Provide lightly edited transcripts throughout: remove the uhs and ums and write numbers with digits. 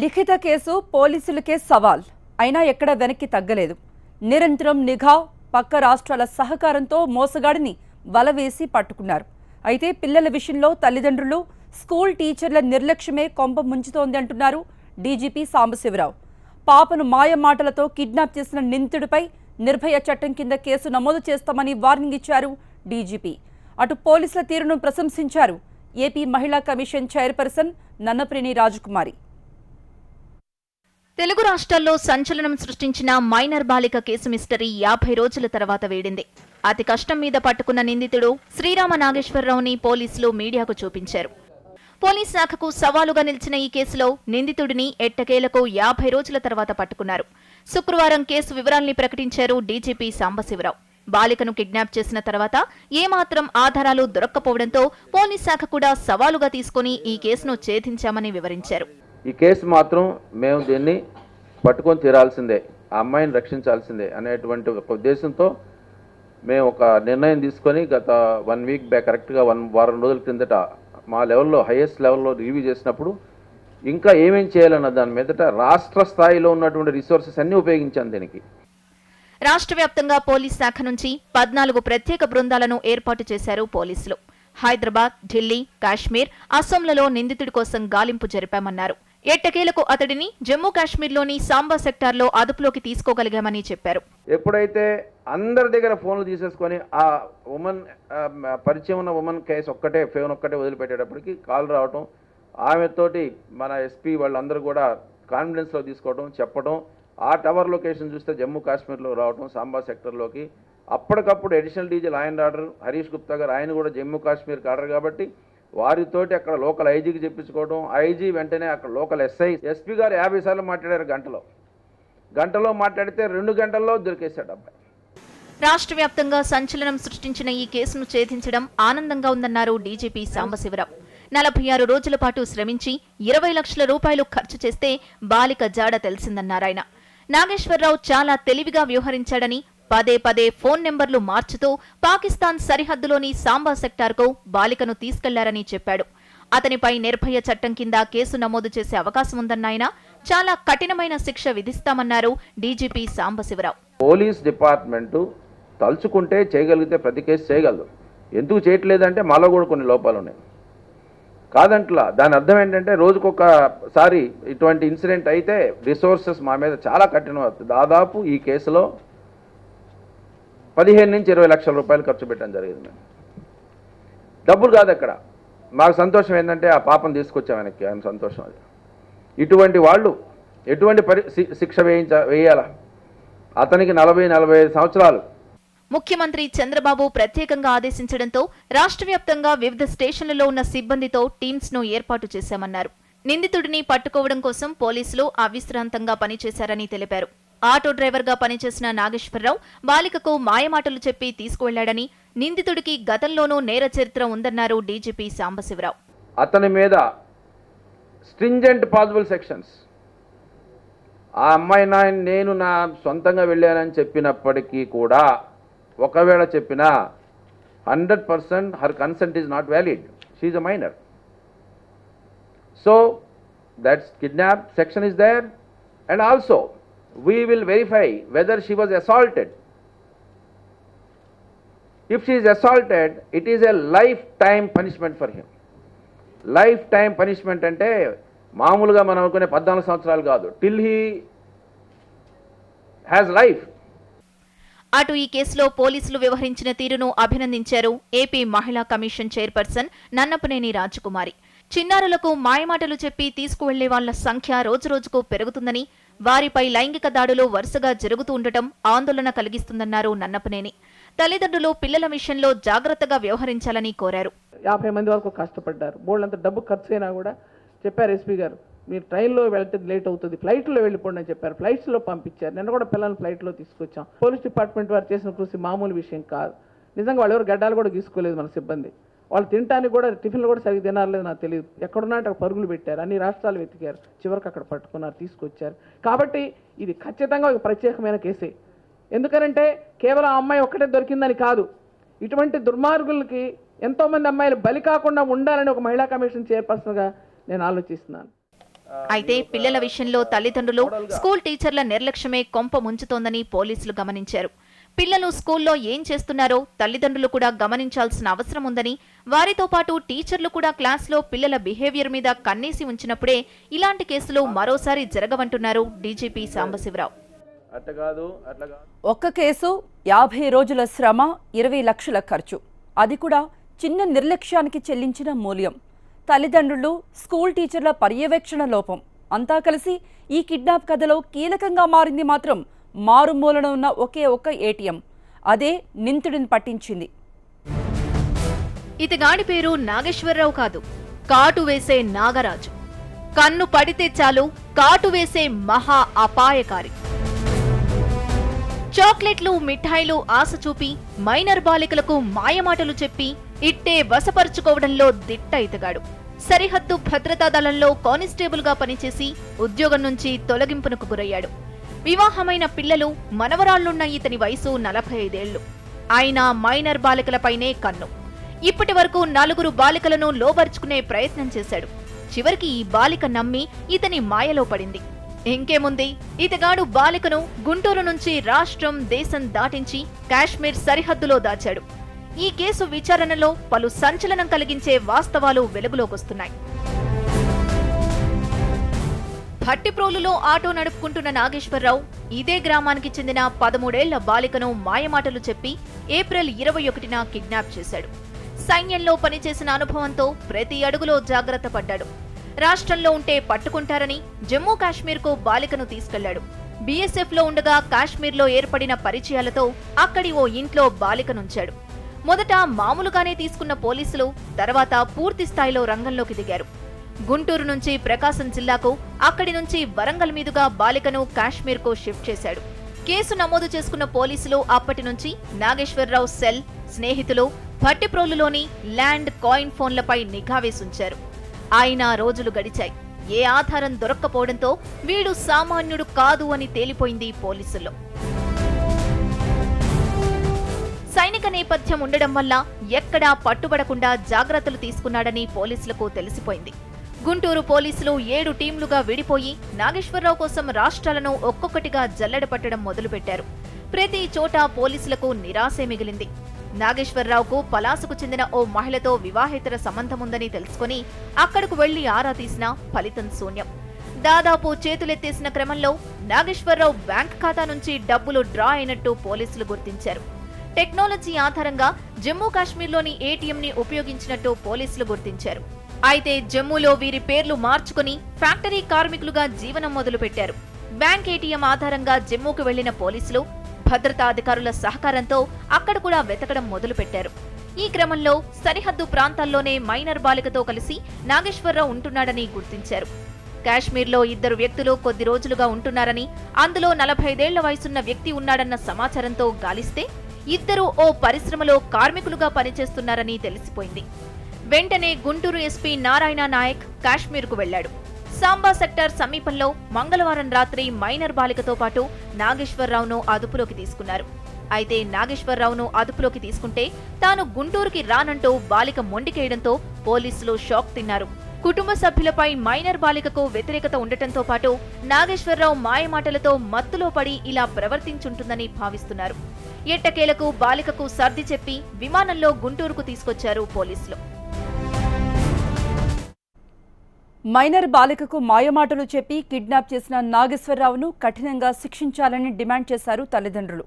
లిఖిత case పోలీసులకే సవాల్ అయినా ఎక్కడ వెనక్కి తగ్గలేదు. నిరంతరం నిఘా, పక్క రాష్ట్రాల సహకారంతో మోసగాడిని వలవేసి పట్టుకున్నారు. అయితే పిల్లల విషయంలో తల్లిదండ్రులు, స్కూల్ టీచర్ల నిర్లక్ష్యమే కొంప ముంచుతోంది అంటున్నారు డీజీపీ సాంబశివరావు. పాపను మాయ మాటలతో కిడ్నాప్ చేసిన నిందితుడిపై నిర్భయ చట్టం కింద కేసు నమోదు చేస్తామని వార్నింగ్ ఇచ్చారు డీజీపీ. అటు పోలీసుల తీరును ప్రశంసించారు ఏపీ మహిళా కమిషన్ చైర్పర్సన్ నన్నప్రేని రాజకుమారి. తెలుగు రాష్ట్రాల్లో సంచలనం సృష్టించిన మైనర్ బాలిక కేసు మిస్టరీ 50 రోజుల తర్వాత వేడింది. అతి కష్టం మీద పట్టుకున్న నిందితుడు శ్రీరామ నాగేశ్వరరావుని పోలీసులు మీడియాకు చూపించారు. పోలీస్ శాఖకు సవాలుగా నిలిచిన ఈ కేసులో నిందితుడిని ఎట్టకేలకు 50 రోజుల తర్వాత పట్టుకున్నారు. శుక్రవారం కేసు వివరాల్ని ప్రకటించారు డీజీపీ సాంబశివరావు. బాలికను కిడ్నాప్ చేసిన తర్వాత ఏమాత్రం ఆధారాలు దొరక్కపోవడంతో పోలీస్ శాఖ కూడా సవాలుగా తీసుకుని ఈ కేసును ఛేదించామని వివరించారు. ఈ కేసు మాత్రం మేము దీన్ని పట్టుకొని తీరాల్సిందే, ఆ అమ్మాయిని రక్షించాల్సిందే అనేటువంటి ఒక ఉద్దేశంతో మేము ఒక నిర్ణయం తీసుకొని గత 1 వీక్ బ్యాక్, కరెక్ట్గా 1 వారం రోజుల క్రిందట మా లెవెల్లో, హైయెస్ట్ లెవెల్లో రివ్యూ చేసినప్పుడు ఇంకా ఏమేం చేయాలన్న దాని మీదట రాష్ట్ర స్థాయిలో ఉన్నటువంటి రిసోర్సెస్ అన్నీ ఉపయోగించాను దీనికి. రాష్ట్ర వ్యాప్తంగా పోలీస్ శాఖ నుంచి 14 ప్రత్యేక బృందాలను ఏర్పాటు చేశారు పోలీసులు. హైదరాబాద్, ఢిల్లీ, కాశ్మీర్, అస్సోంలలో నిందితుడి కోసం గాలింపు జరిపామన్నారు. ఎట్టకేలకు అతడిని జమ్మూ కాశ్మీర్లోని సాంబా సెక్టార్లో అదుపులోకి తీసుకోగలిగామని చెప్పారు. ఎప్పుడైతే అందరి దగ్గర ఫోన్లు తీసేసుకొని ఆ ఉమెన్ పరిచయం ఉన్న ఉమెన్ కేసు ఫోన్ ఒక్కటే వదిలిపెట్టేటప్పటికి కాల్ రావటం, ఆమెతోటి మన ఎస్పీ వాళ్ళందరూ కూడా కాన్ఫిడెన్స్లో తీసుకోవడం, చెప్పడం, ఆ టవర్ లొకేషన్ చూస్తే జమ్మూ కాశ్మీర్లో రావడం సాంబా సెక్టర్లోకి. అప్పటికప్పుడు additional DG law and order Harish Gupta గారు, ఆయన కూడా జమ్మూ కాశ్మీర్కి ఆర్డర్ కాబట్టి వారితోటి అక్కడ లోకల్ ఐజీకి చెప్పించుకోవడం, ఐజీ వెంటనే అక్కడ లోకల్ ఎస్పీ గారు 50 సార్లు మాట్లాడారు గంటలో మాట్లాడితే 2 గంటల్లో దొరికేశాడు అబ్బాయి. రాష్ట్ర వ్యాప్తంగా సంచలనం సృష్టించిన ఈ కేసును ఛేదించడం ఆనందంగా ఉందన్నారు డీజీపీ సాంబశివరావు. 46 రోజుల పాటు శ్రమించి 20 లక్షల రూపాయలు ఖర్చు చేస్తే బాలిక జాడ తెలిసిందన్నారాయన. నాగేశ్వరరావు చాలా తెలివిగా వ్యవహరించాడని, పదే ఫోన్ నెంబర్లు మార్చుతూ పాకిస్తాన్ సరిహద్దులోని సాంబా సెక్టార్కు బాలికను తీసుకెళ్లారని చెప్పాడు. అతనిపై నిర్భయ చట్టం కింద కేసు నమోదు చేసే అవకాశం ఉందన్నాయన. చాలా కఠినమైన శిక్ష విధిస్తామన్నారు డీజీపీ సాంబశివరావు. పోలీస్ డిపార్ట్మెంటు తలుచుకుంటే చేయగలిగితే ప్రతి కేసు చేయగలదు. ఎందుకు చేయట్లేదంటే మాలో కూడా కొన్ని లోపాలు ఉన్నాయి కాదంట్లా. దాని అర్థం ఏంటంటే రోజుకొకసారి ఇటువంటి ఇన్సిడెంట్ అయితే రిసోర్సెస్ మా మీద చాలా కఠినం. దాదాపు ఈ కేసులో 15 నుంచి 20 లక్షల రూపాయలు ఖర్చు పెట్టడం జరిగింది. మేము డబ్బులు కాదు అక్కడ. మాకు సంతోషం ఏంటంటే ఆ పాపను తీసుకొచ్చాం వెనక్కి, ఆయన సంతోషం అది. ఇటువంటి వాళ్ళు ఎటువంటి శిక్ష వేయాలా? అతనికి 40-45 సంవత్సరాలు. ముఖ్యమంత్రి చంద్రబాబు ప్రత్యేకంగా ఆదేశించడంతో రాష్ట్ర వ్యాప్తంగా వివిధ స్టేషన్లలో ఉన్న సిబ్బందితో టీమ్స్ ను ఏర్పాటు చేశామన్నారు. నిందితుడిని పట్టుకోవడం కోసం పోలీసులు అవిశ్రాంతంగా పనిచేశారని తెలిపారు. ఆటో డ్రైవర్ గా పనిచేసిన నాగేశ్వరరావు బాలికకు మాయమాటలు చెప్పి తీసుకువెళ్లాడని, నిందితుడికి గతంలోనూ నేర చరిత్ర ఉందన్నారు డీజీపీ సాంబశివరావు. అతని మీద స్ట్రింజెంట్ పాసిబుల్ సెక్షన్స్, ఆ అమ్మాయి నేను నా సొంతంగా వెళ్ళానని చెప్పినప్పటికీ కూడా, ఒకవేళ చెప్పినా 100% her consent is not valid. She is a minor. So that's kidnap section is there. And also we will verify whether she was assaulted. If she is assaulted, it is a lifetime punishment for him. Lifetime punishment ante మామూలుగా మనం అనుకునే 14 సంవత్సరాలు కాదు, till he has life. అటు ఈ కేసులో పోలీసులు వ్యవహరించిన తీరును అభినందించారు ఏపీ మహిళా కమిషన్ చైర్పర్సన్ నన్నపనేని రాజకుమారి. చిన్నారులకు మాయమాటలు చెప్పి తీసుకువెళ్లే వాళ్ల సంఖ్య రోజురోజుకు పెరుగుతుందని, వారిపై లైంగిక దాడులు వరుసగా జరుగుతూ ఉండటం ఆందోళన కలిగిస్తుందన్నారు నన్నపనేని. తల్లిదండ్రులు పిల్లల విషయంలో జాగ్రత్తగా వ్యవహరించాలని కోరారు. 50 మంది వరకు కష్టపడ్డారు. బోల్డంత డబ్బు ఖర్చు అయినా కూడా చెప్పారు ఎస్పీ గారు, మీరు ట్రైన్లో వెళ్తే లేట్ అవుతుంది, ఫ్లైట్లో వెళ్ళిపోండి అని చెప్పారు. ఫ్లైట్స్లో పంపించారు. నిన్న కూడా పిల్లల్ని ఫ్లైట్లో తీసుకొచ్చాం. పోలీస్ డిపార్ట్మెంట్ వారు చేసిన కృషి మామూలు విషయం కాదు. నిజంగా వాళ్ళు ఎవరు గడ్డాలు కూడా గీసుకోలేదు మన సిబ్బంది. వాళ్ళు తినడానికి కూడా టిఫిన్లు కూడా సరిగ్గా తినారలేదు నాకు తెలియదు. ఎక్కడున్నా అంటే పరుగులు పెట్టారు, అన్ని రాష్ట్రాలు వెతికారు, చివరికి అక్కడ పట్టుకున్నారు, తీసుకొచ్చారు. కాబట్టి ఇది ఖచ్చితంగా ఒక ప్రత్యేకమైన కేసే. ఎందుకనంటే కేవలం ఆ అమ్మాయి ఒక్కటే దొరికిందని కాదు, ఇటువంటి దుర్మార్గులకి ఎంతోమంది అమ్మాయిలు బలి కాకుండా ఉండాలని ఒక మహిళా కమిషన్ చైర్పర్సన్గా నేను ఆలోచిస్తున్నాను. అయితే పిల్లల విషయంలో తల్లిదండ్రులు స్కూల్ టీచర్ల నిర్లక్ష్యమే కొంప ముంచుతోందని పోలీసులు గమనించారు. పిల్లలు స్కూల్లో ఏం చేస్తున్నారో తల్లిదండ్రులు కూడా గమనించాల్సిన అవసరం ఉందని, వారితో పాటు టీచర్లు కూడా క్లాస్లో పిల్లల బిహేవియర్ మీద కన్నేసి ఉంచినప్పుడే ఇలాంటి కేసులు మరోసారి జరగవంటున్నారు డీజీపీ సాంబశివరావు. ఒక్క కేసు 50 రోజుల శ్రమ, 20 లక్షల ఖర్చు, అది కూడా చిన్న నిర్లక్ష్యానికి చెల్లించిన మూల్యం. తల్లిదండ్రులు, స్కూల్ టీచర్ల పర్యవేక్షణ లోపం అంతా కలిసి ఈ కిడ్నాప్ కథలో కీలకంగా మారింది మాత్రం మారుమూలన ఉన్న ఒకే ఒక్క ఏటీఎం. అదే నిందితుడిని పట్టించింది. ఇతగాడి పేరు నాగేశ్వరరావు కాదు, కాటు వేసే నాగరాజు. కన్ను పడితే చాలు కాటు వేసే మహా అపాయకారి. చాక్లెట్లు, మిఠాయిలు ఆశ చూపి మైనర్ బాలికలకు మాయమాటలు చెప్పి ఇట్టే వశపరుచుకోవడంలో దిట్ట ఇతగాడు. సరిహద్దు భద్రతా దళంలో కానిస్టేబుల్ గా పనిచేసి ఉద్యోగం నుంచి తొలగింపునకు గురయ్యాడు. వివాహమైన పిల్లలు, మనవరాళ్లున్న ఇతని వయసు 45 ఏళ్లు. ఆయన మైనర్ బాలికలపైనే కన్ను. ఇప్పటి వరకు 4 బాలికలను లోబర్చుకునే ప్రయత్నం చేశాడు. చివరికి ఈ బాలిక నమ్మి ఇతని మాయలో పడింది. ఇంకేముంది, ఇతగాడు బాలికను గుంటూరు నుంచి రాష్ట్రం, దేశం దాటించి కాశ్మీర్ సరిహద్దులో దాచాడు. ఈ కేసు విచారణలో పలు సంచలనం కలిగించే వాస్తవాలు వెలుగులోకొస్తున్నాయి. భట్టిప్రోలులో ఆటో నడుపుకుంటున్న నాగేశ్వరరావు ఇదే గ్రామానికి చెందిన 13 ఏళ్ల బాలికను మాయమాటలు చెప్పి ఏప్రిల్ 21న కిడ్నాప్ చేశాడు. సైన్యంలో పనిచేసిన అనుభవంతో ప్రతి అడుగులో జాగ్రత్త పడ్డాడు. రాష్ట్రంలో ఉంటే పట్టుకుంటారని జమ్మూ కాశ్మీర్కు బాలికను తీసుకెళ్లాడు. బీఎస్ఎఫ్ లో ఉండగా కాశ్మీర్లో ఏర్పడిన పరిచయాలతో అక్కడి ఓ ఇంట్లో బాలికనుంచాడు. మొదట మామూలుగానే తీసుకున్న పోలీసులు తర్వాత పూర్తి స్థాయిలో రంగంలోకి దిగారు. గుంటూరు నుంచి ప్రకాశం జిల్లాకు, అక్కడి నుంచి వరంగల్ మీదుగా బాలికను కాశ్మీర్కు షిఫ్ట్ చేశాడు. కేసు నమోదు చేసుకున్న పోలీసులు అప్పటి నుంచి నాగేశ్వరరావు సెల్, స్నేహితులు, భట్టిప్రోలులోని ల్యాండ్, కాయిన్ ఫోన్లపై నిఘా వేసుంచారు. అయినా రోజులు గడిచాయి. ఏ ఆధారం దొరక్కపోవడంతో వీడు సామాన్యుడు కాదు అని తేలిపోయింది పోలీసుల్లో. సైనిక నేపథ్యం ఉండడం వల్ల ఎక్కడా పట్టుబడకుండా జాగ్రత్తలు తీసుకున్నాడని పోలీసులకు తెలిసిపోయింది. గుంటూరు పోలీసులు 7 టీంలుగా విడిపోయి నాగేశ్వరరావు కోసం రాష్ట్రాలను ఒక్కొక్కటిగా జల్లెడ పట్టడం మొదలుపెట్టారు. ప్రతి చోట పోలీసులకు నిరాశే మిగిలింది. నాగేశ్వరరావుకు పలాసకు చెందిన ఓ మహిళతో వివాహేతర సంబంధముందని తెలుసుకుని అక్కడకు వెళ్లి ఆరా తీసినా ఫలితం శూన్యం. దాదాపు చేతులెత్తేసిన క్రమంలో నాగేశ్వరరావు బ్యాంక్ ఖాతా నుంచి డబ్బులు డ్రా అయినట్టు పోలీసులు గుర్తించారు. టెక్నాలజీ ఆధారంగా జమ్మూ కాశ్మీర్లోని ఏటీఎంని ఉపయోగించినట్టు పోలీసులు గుర్తించారు. అయితే జమ్మూలో వీరి పేర్లు మార్చుకుని ఫ్యాక్టరీ కార్మికులుగా జీవనం మొదలుపెట్టారు. బ్యాంక్ ఏటీఎం ఆధారంగా జమ్మూకు వెళ్లిన పోలీసులు భద్రతా అధికారుల సహకారంతో అక్కడ కూడా వెతకడం మొదలుపెట్టారు. ఈ క్రమంలో సరిహద్దు ప్రాంతాల్లోనే మైనర్ బాలికతో కలిసి నాగేశ్వరరావు ఉంటున్నాడని గుర్తించారు. కాశ్మీర్లో 2 వ్యక్తులు కొద్ది రోజులుగా ఉంటున్నారని, అందులో 45 ఏళ్ల వయసున్న వ్యక్తి ఉన్నాడన్న సమాచారంతో గాలిస్తే ఇద్దరూ ఓ పరిశ్రమలో కార్మికులుగా పనిచేస్తున్నారని తెలిసిపోయింది. వెంటనే గుంటూరు ఎస్పీ నారాయణ నాయక్ కాశ్మీర్కు వెళ్లాడు. సాంబా సెక్టార్ సమీపంలో మంగళవారం రాత్రి మైనర్ బాలికతో పాటు నాగేశ్వరరావును అదుపులోకి తీసుకున్నారు. అయితే నాగేశ్వరరావును అదుపులోకి తీసుకుంటే తాను గుంటూరుకి రానంటూ బాలిక మొండికేయడంతో పోలీసులు షాక్ తిన్నారు. కుటుంబ సభ్యులపై మైనర్ బాలికకు వ్యతిరేకత ఉండటంతో పాటు నాగేశ్వరరావు మాయమాటలతో మత్తులో పడి ఇలా ప్రవర్తించుంటుందని భావిస్తున్నారు. ఎట్టకేలకు బాలికకు సర్ది చెప్పి విమానంలో గుంటూరుకు తీసుకొచ్చారు పోలీసులు. మైనర్ బాలికకు మాయమాటలు చెప్పి కిడ్నాప్ చేసిన నాగేశ్వరరావును కఠినంగా శిక్షించాలని డిమాండ్ చేశారు తల్లిదండ్రులు.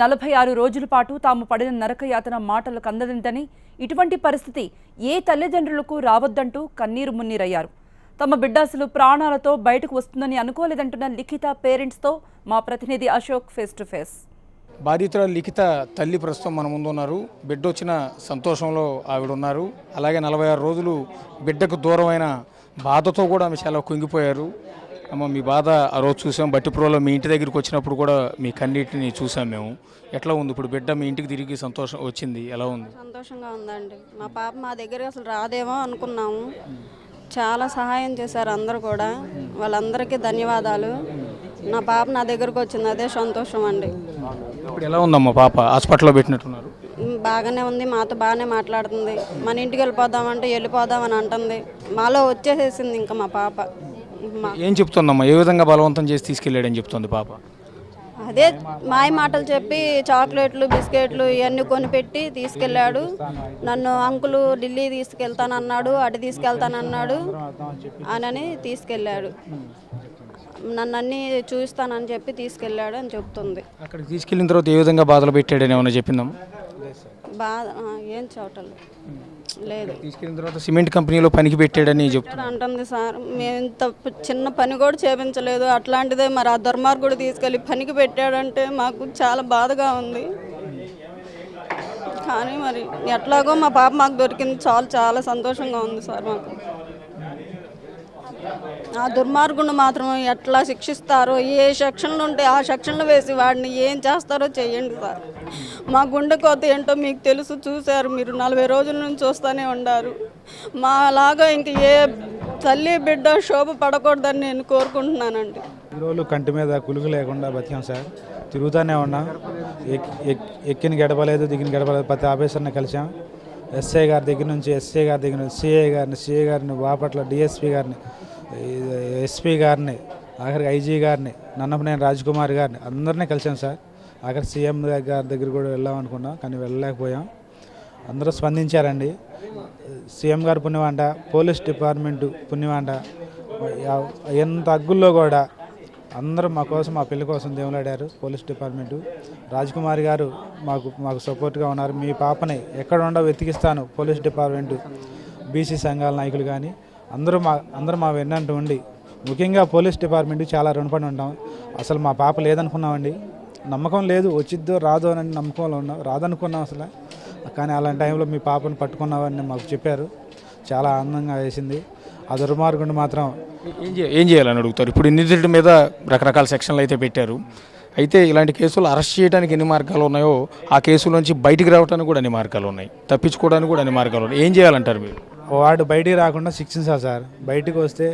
46 రోజుల పాటు తాము పడిన నరకయాతన మాటలకు అందదంటని, ఇటువంటి పరిస్థితి ఏ తల్లిదండ్రులకు రావద్దంటూ కన్నీరు మున్నీరయ్యారు. తమ బిడ్డ అసలు ప్రాణాలతో బయటకు వస్తుందని అనుకోలేదంటున్న లిఖిత పేరెంట్స్తో మా ప్రతినిధి అశోక్ ఫేస్ టు ఫేస్. బాధితురాలు లిఖిత తల్లి ప్రస్తుతం మన ముందు ఉన్నారు. బిడ్డ వచ్చిన సంతోషంలో ఆవిడ ఉన్నారు. అలాగే 46 రోజులు బిడ్డకు దూరమైన బాధతో కూడా ఆమె చాలా కుంగిపోయారు. అమ్మ, మీ బాధ ఆ రోజు చూసాం. బట్టిప్రోలో మీ ఇంటి దగ్గరికి వచ్చినప్పుడు కూడా మీ కన్నీటిని చూసాం మేము. ఎట్లా ఉంది ఇప్పుడు బిడ్డ మీ ఇంటికి తిరిగి సంతోషం వచ్చింది, ఎలా ఉంది? సంతోషంగా ఉందండి. మా పాప మా దగ్గరికి అసలు రాదేమో అనుకున్నాము. చాలా సహాయం చేశారు అందరూ కూడా. వాళ్ళందరికీ ధన్యవాదాలు. నా పాప నా దగ్గరకు వచ్చింది, అదే సంతోషం అండి. ఇప్పుడు ఎలా ఉందమ్మా పాప? హాస్పిటల్లో పెట్టినట్టున్నారు. బాగానే ఉంది, మాతో బాగానే మాట్లాడుతుంది. మన ఇంటికి వెళ్ళిపోదామంటే వెళ్ళిపోదామని అంటుంది. మాలో వచ్చేసేసింది ఇంకా మా పాప. ఏం చెప్తుందమ్మా, ఏ విధంగా బలవంతం చేసి తీసుకెళ్ళాడని చెప్తుంది పాప? అదే మాయ మాటలు చెప్పి చాక్లెట్లు బిస్కెట్లు ఇవన్నీ కొనిపెట్టి తీసుకెళ్ళాడు. నన్ను అంకులు ఢిల్లీ తీసుకెళ్తానన్నాడు, అటు తీసుకెళ్తానన్నాడు అని తీసుకెళ్ళాడు. నన్ను అన్నీ చూస్తానని చెప్పి తీసుకెళ్ళాడు అని చెప్తుంది. అక్కడికి తీసుకెళ్ళిన తర్వాత ఏ విధంగా బాధలు పెట్టాడని ఏమైనా చెప్పిందమ్మా? బాధ ఏం చోటలు లేదు. తీసుకెళ్ళిన తర్వాత సిమెంట్ కంపెనీలో పనికి పెట్టాడని చెప్తాను అంటుంది సార్. మేము ఇంత చిన్న పని కూడా చేపించలేదు, అట్లాంటిదే మరి ఆ దుర్మార్గుడు తీసుకెళ్ళి పనికి పెట్టాడంటే మాకు చాలా బాధగా ఉంది. కానీ మరి ఎట్లాగో మా పాప మాకు దొరికింది, చాలా సంతోషంగా ఉంది సార్ మాకు. ఆ దుర్మార్గుడు మాత్రం ఎట్లా శిక్షిస్తారో, ఏ సెక్షన్లు ఉంటే ఆ సెక్షన్లు వేసి వాడిని ఏం చేస్తారో చెయ్యండి సార్. మా గుండె కోత ఏంటో మీకు తెలుసు, చూశారు మీరు, 40 రోజుల నుంచి చూస్తూనే ఉన్నారు. మా లాగా ఇంక ఏ తల్లి బిడ్డ శోభ పడకూడదని నేను కోరుకుంటున్నానండి. ఈరోజు కంటి మీద కులుగు లేకుండా బతికాం సార్. తిరుగుతూనే ఉన్నాం. ఎక్కిన గడపలేదు, దిగిన గడపలేదు. ప్రతి ఆఫీసర్ని కలిసాం. ఎస్ఐ గారి దగ్గర నుంచి సిఐ గారిని బాపట్ల డిఎస్పీ గారిని, ఎస్పీ గారిని, ఆఖరికి ఐజీ గారిని, నన్నపనేని రాజ్కుమార్ గారిని అందరినీ కలిసాం సార్. ఆఖరి సీఎం గారి దగ్గర కూడా వెళ్ళామనుకున్నాం, కానీ వెళ్ళలేకపోయాం. అందరూ స్పందించారండి. సీఎం గారు పుణ్యమంట, పోలీస్ డిపార్ట్మెంటు పుణ్యమంట. ఎంత అగ్గుల్లో కూడా అందరూ మా కోసం, మా పెళ్లి కోసం దేవులాడారు. పోలీస్ డిపార్ట్మెంటు రాజ్కుమార్ గారు మాకు సపోర్ట్గా ఉన్నారు. మీ పాపని ఎక్కడ ఉండో వెతికిస్తాను, పోలీస్ డిపార్ట్మెంటు, బీసీ సంఘాల నాయకులు కానీ అందరూ మా వెన్నంటూ ఉండి, ముఖ్యంగా పోలీస్ డిపార్ట్మెంట్ చాలా రుణపడి ఉంటాం. అసలు మా పాప లేదనుకున్నామండి, నమ్మకం లేదు, వచ్చిద్దో రాదో అని నమ్మకంలో ఉన్నాం, రాదనుకున్నాం అసలు. కానీ అలాంటి టైంలో మీ పాపను పట్టుకున్నామని మాకు చెప్పారు. చాలా ఆనందంగా వేసింది. ఆ దుర్మార్గుడు మాత్రం ఏం చేయాలని అడుగుతారు? ఇప్పుడు నిందితుడి మీద రకరకాల సెక్షన్లు అయితే పెట్టారు. అయితే ఇలాంటి కేసులు అరెస్ట్ చేయడానికి ఎన్ని మార్గాలు ఉన్నాయో, ఆ కేసుల నుంచి బయటికి రావడానికి కూడా అన్ని మార్గాలు ఉన్నాయి, తప్పించుకోవడానికి కూడా అన్ని మార్గాలు ఉన్నాయి. ఏం చేయాలంటారు మీరు? వాడు బయటికి రాకుండా శిక్షించాలి సార్. బయటికి వస్తే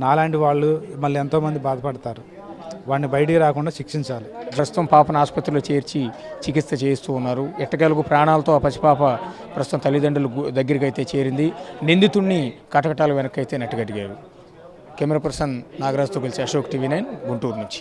నాలాంటి వాళ్ళు మళ్ళీ ఎంతోమంది బాధపడతారు. వాడిని బయటికి రాకుండా శిక్షించాలి. ప్రస్తుతం పాపను ఆసుపత్రిలో చేర్చి చికిత్స చేస్తూ ఉన్నారు. ఎట్టకేలకు ప్రాణాలతో ఆ పసిపాప ప్రస్తుతం తల్లిదండ్రుల దగ్గరికి అయితే చేరింది. నిందితుడిని కటకటాల వెనక్కి అయితే నెట్టగట్టారు. కెమెరా పర్సన్ నాగరాజ్తో కలిసి అశోక్, TV9 గుంటూరు నుంచి.